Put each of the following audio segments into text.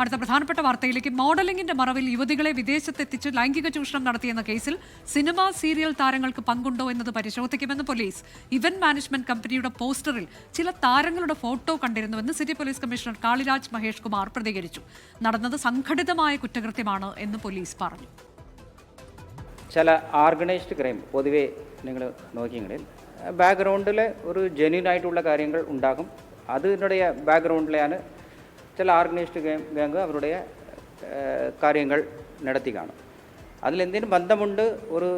അടുത്ത പ്രധാനപ്പെട്ട വാർത്തയിലേക്ക്. മോഡലിംഗിന്റെ മറവിൽ യുവതികളെ വിദേശത്തെത്തിച്ച് ലൈംഗിക ചൂഷണം നടത്തിയെന്ന കേസിൽ സിനിമ സീരിയൽ താരങ്ങൾക്ക് പങ്കുണ്ടോ എന്നത് പരിശോധിക്കുമെന്ന് പോലീസ്. ഇവന്റ് മാനേജ്മെന്റ് കമ്പനിയുടെ പോസ്റ്ററിൽ ചില താരങ്ങളുടെ ഫോട്ടോ കണ്ടിരുന്നുവെന്ന് city police commissioner Kaliraj Mahesh Kumar പ്രതികരിച്ചു. നടന്നത് സംഘടിതമായ കുറ്റകൃത്യമാണ് എന്ന് പോലീസ് പറഞ്ഞു. ചില ഓർഗനൈസ്ഡ് ക്രൈം പൊതുവെ നിങ്ങൾ നോക്കിയെങ്കിൽ ബാക്ക്ഗ്രൗണ്ടിൽ ഒരു ജെന്യൂനായിട്ടുള്ള കാര്യങ്ങൾ ഉണ്ടാകും. അതിനുடைய ബാക്ക്ഗ്രൗണ്ടിലാണ് ചില ഓർഗനൈസ്ഡ് ഗാങ് അവരുടെ കാര്യങ്ങൾ നടത്തി കാണും. അതിലെന്തെങ്കിലും ബന്ധമുണ്ട്, ഒരു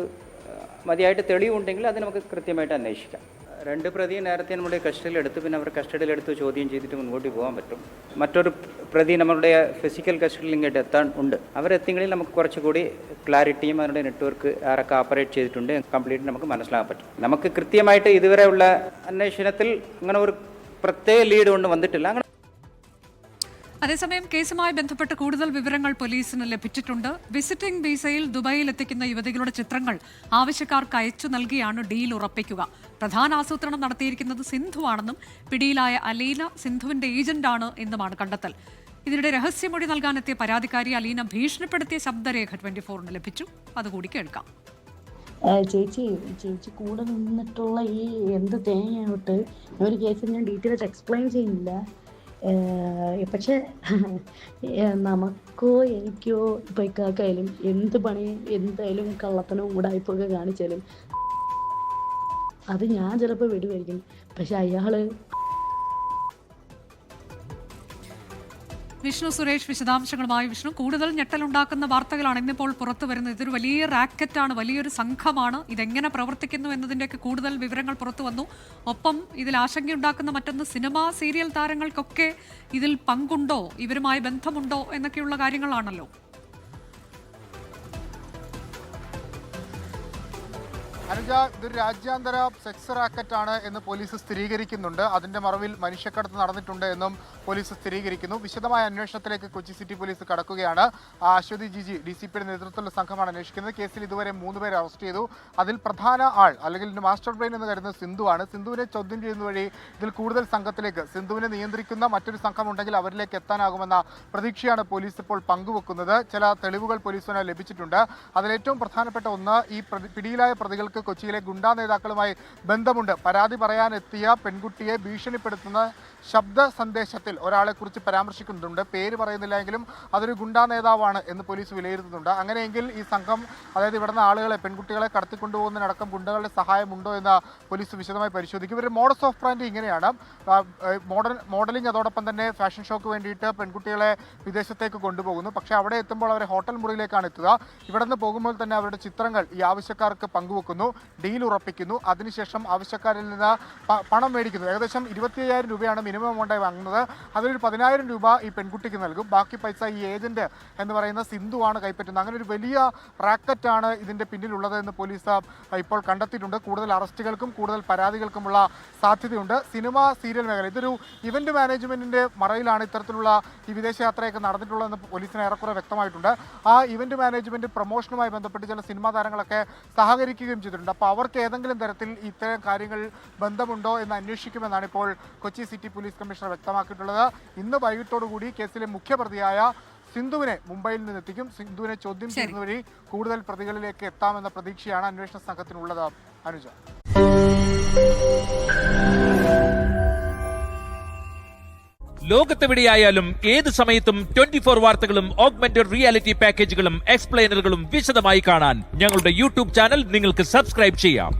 മതിയായിട്ട് തെളിവുണ്ടെങ്കിൽ അത് നമുക്ക് കൃത്യമായിട്ട് അന്വേഷിക്കാം. 2 പ്രതിയെ നേരത്തെ നമ്മുടെ കസ്റ്റഡിയിലെടുത്ത് പിന്നെ അവർ കസ്റ്റഡിയിലെടുത്ത് ചോദ്യം ചെയ്തിട്ട് മുൻപോട്ട് പോകാൻ പറ്റും. മറ്റൊരു പ്രതി നമ്മളുടെ ഫിസിക്കൽ കസ്റ്റഡിയിൽ ഇങ്ങോട്ട് എത്താൻ ഉണ്ട്. അവരെത്തിയെങ്കിൽ നമുക്ക് കുറച്ചുകൂടി ക്ലാരിറ്റിയും അവരുടെ നെറ്റ്വർക്ക് ആരൊക്കെ ഓപ്പറേറ്റ് ചെയ്തിട്ടുണ്ട് കംപ്ലീറ്റ് നമുക്ക് മനസ്സിലാക്കാൻ പറ്റും. നമുക്ക് കൃത്യമായിട്ട് ഇതുവരെയുള്ള അന്വേഷണത്തിൽ അങ്ങനെ ഒരു പ്രത്യേക ലീഡ് കൊണ്ട് വന്നിട്ടില്ല. അതേസമയം കേസുമായി ബന്ധപ്പെട്ട് കൂടുതൽ വിവരങ്ങൾ പോലീസിന് ലഭിച്ചിട്ടുണ്ട്. വിസിറ്റിംഗ് വിസയിൽ ദുബായിൽ എത്തിക്കുന്ന യുവതികളുടെ ചിത്രങ്ങൾ ആവശ്യക്കാർക്ക് അയച്ചു നൽകിയാണ് ഡീൽ ഉറപ്പിക്കുക. പ്രധാന ആസൂത്രണം നടത്തിയിരിക്കുന്നത് സിന്ധുവാണെന്നും പിടിയിലായ അലീന സിന്ധുവിന്റെ ഏജന്റാണ് എന്നുമാണ് കണ്ടെത്തൽ. ഇതിനിടെ രഹസ്യമൊഴി നൽകാനെത്തിയ പരാതിക്കാരി അലീന ഭീഷണിപ്പെടുത്തിയ ശബ്ദരേഖ 24-ന് ലഭിച്ചു. അതുകൂടി കേൾക്കാം. ചേച്ചി കൂടെ നിന്നിട്ടുള്ള ഈ എന്ത് തേങ്ങയാവട്ടെ ഒരു കേസിൽ ഞാൻ ഡീറ്റെയിൽസ് എക്സ്പ്ലെയിൻ ചെയ്യുന്നില്ല. പക്ഷെ നമുക്കോ എനിക്കോ ഇപ്പൊ ഇക്കാക്കായാലും എന്ത് പണി എന്തായാലും കള്ളത്തനവും ഉടായ്പൊക്കെ കാണിച്ചാലും അത് ഞാൻ ചിലപ്പോൾ വിടുമായിരിക്കും. പക്ഷെ അയാള് വിഷ്ണു സുരേഷ് വിശദാംശങ്ങളുമായി. വിഷ്ണു, കൂടുതൽ ഞെട്ടലുണ്ടാക്കുന്ന വാർത്തകളാണ് ഇന്നിപ്പോൾ പുറത്തു വരുന്നത്. ഇതൊരു വലിയ റാക്കറ്റാണ്, വലിയൊരു സംഘമാണ്. ഇതെങ്ങനെ പ്രവർത്തിക്കുന്നു എന്നതിൻ്റെയൊക്കെ കൂടുതൽ വിവരങ്ങൾ പുറത്തു വന്നു. ഒപ്പം ഇതിൽ ആശങ്കയുണ്ടാക്കുന്ന മറ്റൊന്ന്, സിനിമ സീരിയൽ താരങ്ങൾക്കൊക്കെ ഇതിൽ പങ്കുണ്ടോ, ഇവരുമായി ബന്ധമുണ്ടോ എന്നൊക്കെയുള്ള കാര്യങ്ങളാണല്ലോ. അനുജ, ഇതൊരു രാജ്യാന്തര സെക്സ് റാക്കറ്റാണ് എന്ന് പോലീസ് സ്ഥിരീകരിക്കുന്നുണ്ട്. അതിന്റെ മറവിൽ മനുഷ്യക്കടത്ത് നടന്നിട്ടുണ്ട് എന്നും പോലീസ് സ്ഥിരീകരിക്കുന്നു. വിശദമായ അന്വേഷണത്തിലേക്ക് കൊച്ചി സിറ്റി പോലീസ് കടക്കുകയാണ്. അശ്വതി ജിജി DCPയുടെ നേതൃത്വത്തിലുള്ള സംഘമാണ് അന്വേഷിക്കുന്നത്. കേസിൽ ഇതുവരെ 3 പേരെ അറസ്റ്റ് ചെയ്തു. അതിൽ പ്രധാന ആൾ അല്ലെങ്കിൽ മാസ്റ്റർ ബ്രെയിൻ എന്ന് കരുതുന്നത് സിന്ധുവാണ്. സിന്ധുവിനെ ചോദ്യം ചെയ്യുന്ന വഴി ഇതിൽ കൂടുതൽ സംഘത്തിലേക്ക്, സിന്ധുവിനെ നിയന്ത്രിക്കുന്ന മറ്റൊരു സംഘം ഉണ്ടെങ്കിൽ അവരിലേക്ക് എത്താനാകുമെന്ന പ്രതീക്ഷയാണ് പോലീസ് ഇപ്പോൾ പങ്കുവെക്കുന്നത്. ചില തെളിവുകൾ പോലീസിന് ലഭിച്ചിട്ടുണ്ട്. അതിലേറ്റവും പ്രധാനപ്പെട്ട ഒന്ന്, ഈ പിടിയിലായ പ്രതികൾക്ക് കൊച്ചിയിലെ ഗുണ്ടാ നേതാക്കളുമായി ബന്ധമുണ്ട്. പരാതി പറയാനെത്തിയ പെൺകുട്ടിയെ ഭീഷണിപ്പെടുത്തുന്ന ശബ്ദ സന്ദേശത്തിൽ ഒരാളെ കുറിച്ച് പരാമർശിക്കുന്നുണ്ട്. പേര് പറയുന്നില്ല എങ്കിലും അതൊരു ഗുണ്ടാ നേതാവാണ് എന്ന് പോലീസ് വിലയിരുത്തുന്നുണ്ട്. അങ്ങനെയെങ്കിൽ ഈ സംഘം, അതായത് ഇവിടുന്ന് ആളുകളെ, പെൺകുട്ടികളെ കടത്തിക്കൊണ്ടുപോകുന്നതിനടക്കം ഗുണ്ടകളുടെ സഹായമുണ്ടോ എന്ന് പോലീസ് വിശദമായി പരിശോധിക്കും. ഇവരുടെ മോഡസ് ഓഫ് പ്രാൻഡി ഇങ്ങനെയാണ്. മോഡലിംഗ്, അതോടൊപ്പം തന്നെ ഫാഷൻ ഷോക്ക് വേണ്ടിയിട്ട് പെൺകുട്ടികളെ വിദേശത്തേക്ക് കൊണ്ടുപോകുന്നു. പക്ഷേ അവിടെ എത്തുമ്പോൾ അവരെ ഹോട്ടൽ മുറിയിലേക്കാണ് എത്തുക. ഇവിടെ നിന്ന് പോകുമ്പോൾ തന്നെ അവരുടെ ചിത്രങ്ങൾ ഈ ആവശ്യക്കാർക്ക് പങ്കുവെക്കുന്നു, ഡീൽ ഉറപ്പിക്കുന്നു. അതിനുശേഷം ആവശ്യക്കാരിൽ നിന്ന് പണം മേടിക്കുന്നു. ഏകദേശം 25,000 രൂപയാണ് മിനിമം എമൗണ്ടായി വാങ്ങുന്നത്. അതിലൊരു 10,000 രൂപ ഈ പെൺകുട്ടിക്ക് നൽകും. ബാക്കി പൈസ ഈ ഏജന്റ് എന്ന് പറയുന്ന സിന്ധുവാണ് കൈപ്പറ്റുന്നത്. അങ്ങനെ ഒരു വലിയ റാക്കറ്റാണ് ഇതിന്റെ പിന്നിലുള്ളത് എന്ന് പോലീസ് ഇപ്പോൾ കണ്ടെത്തിയിട്ടുണ്ട്. കൂടുതൽ അറസ്റ്റുകൾക്കും കൂടുതൽ പരാതികൾക്കുമുള്ള സാധ്യതയുണ്ട്. സിനിമ സീരിയൽ മേഖല, ഇതൊരു ഇവന്റ് മാനേജ്മെന്റിന്റെ മറയിലാണ് ഇത്തരത്തിലുള്ള ഈ വിദേശയാത്രയൊക്കെ നടന്നിട്ടുള്ളതെന്ന് പോലീസിന് ഏറെക്കുറെ വ്യക്തമായിട്ടുണ്ട്. ആ ഇവന്റ് മാനേജ്മെന്റ് പ്രൊമോഷനുമായി ബന്ധപ്പെട്ട് ചില സിനിമാ താരങ്ങളൊക്കെ സഹകരിക്കുകയും ചെയ്തിട്ടുണ്ട്. അപ്പോൾ അവർക്ക് ഏതെങ്കിലും തരത്തിൽ ഇത്തരം കാര്യങ്ങൾ ബന്ധമുണ്ടോ എന്ന് അന്വേഷിക്കുമെന്നാണ് ഇപ്പോൾ കൊച്ചി സിറ്റി പോലീസ് കമ്മീഷണർ വ്യക്തമാക്കിയിട്ടുള്ളത്. ഇന്ന് വൈകിട്ടോടുകൂടി കേസിലെ മുഖ്യപ്രതിയായ സിന്ധുവിനെ മുംബൈയിൽ നിന്നെത്തിക്കും. സിന്ധുവിനെ ചോദ്യം ചെയ്യുന്ന വഴി കൂടുതൽ പ്രതികളിലേക്ക് എത്താമെന്ന പ്രതീക്ഷയാണ് അന്വേഷണ സംഘത്തിനുള്ളത്. അനുജ, ലോകത്തെവിടെയായാലും ഏത് സമയത്തും 24 വാർത്തകളും ഓഗ്മെന്റഡ് റിയാലിറ്റി പാക്കേജുകളും എക്സ്പ്ലെയിനറുകളും വിശദമായി കാണാൻ ഞങ്ങളുടെ YouTube ചാനൽ നിങ്ങൾക്ക് സബ്സ്ക്രൈബ് ചെയ്യാം.